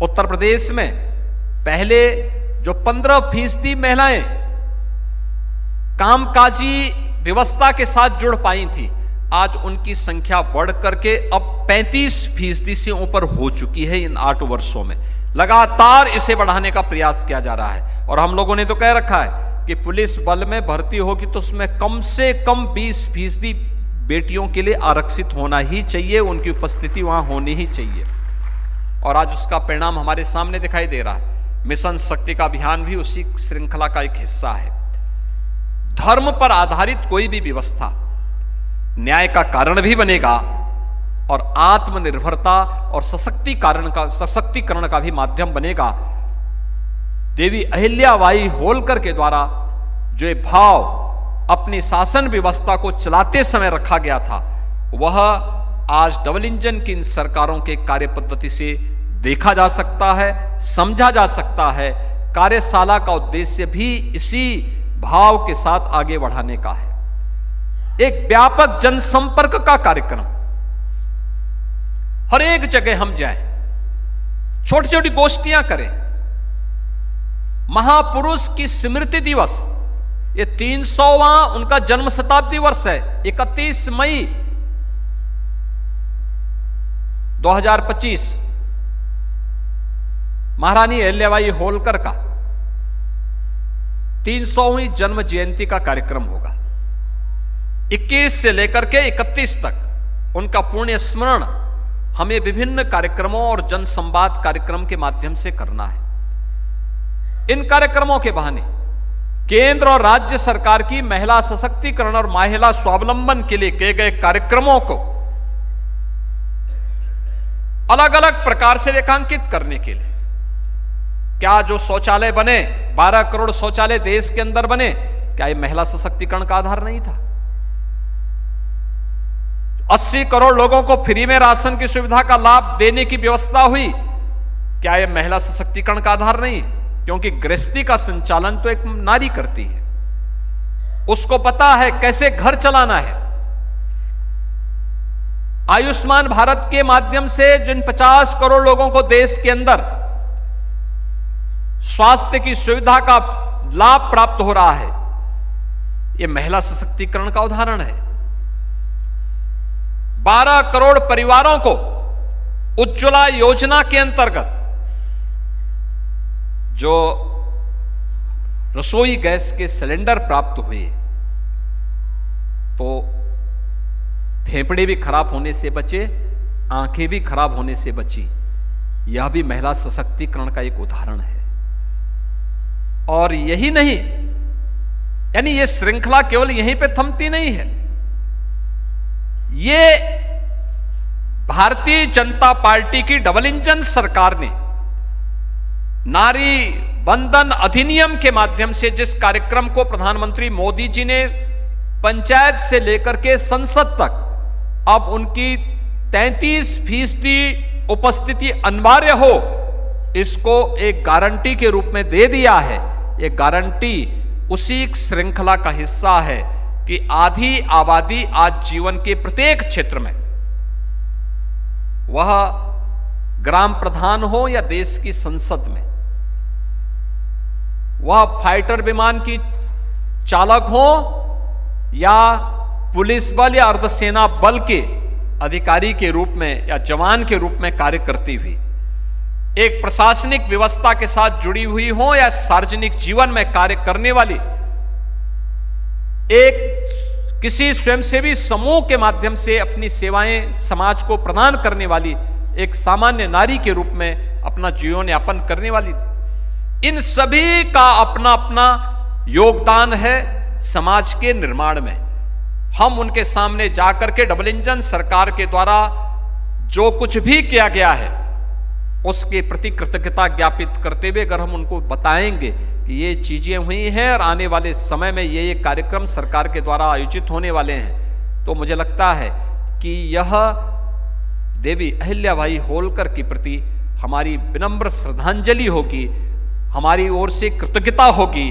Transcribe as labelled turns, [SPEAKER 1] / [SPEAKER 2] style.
[SPEAKER 1] उत्तर प्रदेश में पहले जो 15% महिलाएं कामकाजी व्यवस्था के साथ जुड़ पाई थी, आज उनकी संख्या बढ़ करके अब 35% से ऊपर हो चुकी है। इन 8 वर्षों में लगातार इसे बढ़ाने का प्रयास किया जा रहा है। और हम लोगों ने तो कह रखा है कि पुलिस बल में भर्ती होगी तो उसमें कम से कम 20% बेटियों के लिए आरक्षित होना ही चाहिए, उनकी उपस्थिति वहां होनी ही चाहिए। और आज उसका परिणाम हमारे सामने दिखाई दे रहा है। मिशन शक्ति का अभियान भी उसी श्रृंखला का एक हिस्सा है। धर्म पर आधारित कोई भी व्यवस्था न्याय का कारण भी बनेगा और आत्मनिर्भरता और सशक्तिकरण का भी माध्यम बनेगा। देवी अहिल्याबाई होलकर के द्वारा जो ये भाव अपनी शासन व्यवस्था को चलाते समय रखा गया था, वह आज डबल इंजन की इन सरकारों के कार्य पद्धति से देखा जा सकता है, समझा जा सकता है। कार्यशाला का उद्देश्य भी इसी भाव के साथ आगे बढ़ाने का है। एक व्यापक जनसंपर्क का कार्यक्रम, हर एक जगह हम जाएं, छोटी छोटी गोष्ठियां करें। महापुरुष की स्मृति दिवस, ये 300वां उनका जन्म शताब्दी वर्ष है। 31 मई 2025 महारानी अहिल्याबाई होलकर का 300वीं जन्म जयंती का कार्यक्रम होगा। 21 से लेकर के 31 तक उनका पुण्य स्मरण हमें विभिन्न कार्यक्रमों और जनसंवाद कार्यक्रम के माध्यम से करना है। इन कार्यक्रमों के बहाने केंद्र और राज्य सरकार की महिला सशक्तिकरण और महिला स्वावलंबन के लिए किए गए कार्यक्रमों को अलग अलग प्रकार से रेखांकित करने के लिए, क्या जो शौचालय बने, 12 करोड़ शौचालय देश के अंदर बने, क्या ये महिला सशक्तिकरण का आधार नहीं था? 80 करोड़ लोगों को फ्री में राशन की सुविधा का लाभ देने की व्यवस्था हुई, क्या यह महिला सशक्तिकरण का आधार नहीं? क्योंकि गृहस्थी का संचालन तो एक नारी करती है, उसको पता है कैसे घर चलाना है। आयुष्मान भारत के माध्यम से जिन 50 करोड़ लोगों को देश के अंदर स्वास्थ्य की सुविधा का लाभ प्राप्त हो रहा है, यह महिला सशक्तिकरण का उदाहरण है। 12 करोड़ परिवारों को उज्ज्वला योजना के अंतर्गत जो रसोई गैस के सिलेंडर प्राप्त हुए, तो फेफड़े भी खराब होने से बचे, आंखें भी खराब होने से बची। यह भी महिला सशक्तिकरण का एक उदाहरण है। और यही नहीं, यानी यह श्रृंखला केवल यहीं पे थमती नहीं है। ये भारतीय जनता पार्टी की डबल इंजन सरकार ने नारी वंदन अधिनियम के माध्यम से जिस कार्यक्रम को प्रधानमंत्री मोदी जी ने पंचायत से लेकर के संसद तक अब उनकी 33% उपस्थिति अनिवार्य हो, इसको एक गारंटी के रूप में दे दिया है। यह गारंटी उसी श्रृंखला का हिस्सा है कि आधी आबादी आज जीवन के प्रत्येक क्षेत्र में, वह ग्राम प्रधान हो या देश की संसद में, वह फाइटर विमान की चालक हो या पुलिस बल या अर्धसेना बल के अधिकारी के रूप में या जवान के रूप में कार्य करती हुई, एक प्रशासनिक व्यवस्था के साथ जुड़ी हुई हो या सार्वजनिक जीवन में कार्य करने वाली, एक किसी स्वयंसेवी समूह के माध्यम से अपनी सेवाएं समाज को प्रदान करने वाली एक सामान्य नारी के रूप में अपना जीवन यापन करने वाली, इन सभी का अपना अपना योगदान है समाज के निर्माण में। हम उनके सामने जाकर के डबल इंजन सरकार के द्वारा जो कुछ भी किया गया है उसके प्रति कृतज्ञता ज्ञापित करते हुए अगर हम उनको बताएंगे कि ये चीजें हुई हैं और आने वाले समय में ये कार्यक्रम सरकार के द्वारा आयोजित होने वाले हैं, तो मुझे लगता है कि यह देवी अहिल्याबाई होलकर के प्रति हमारी विनम्र श्रद्धांजलि होगी, हमारी ओर से कृतज्ञता होगी।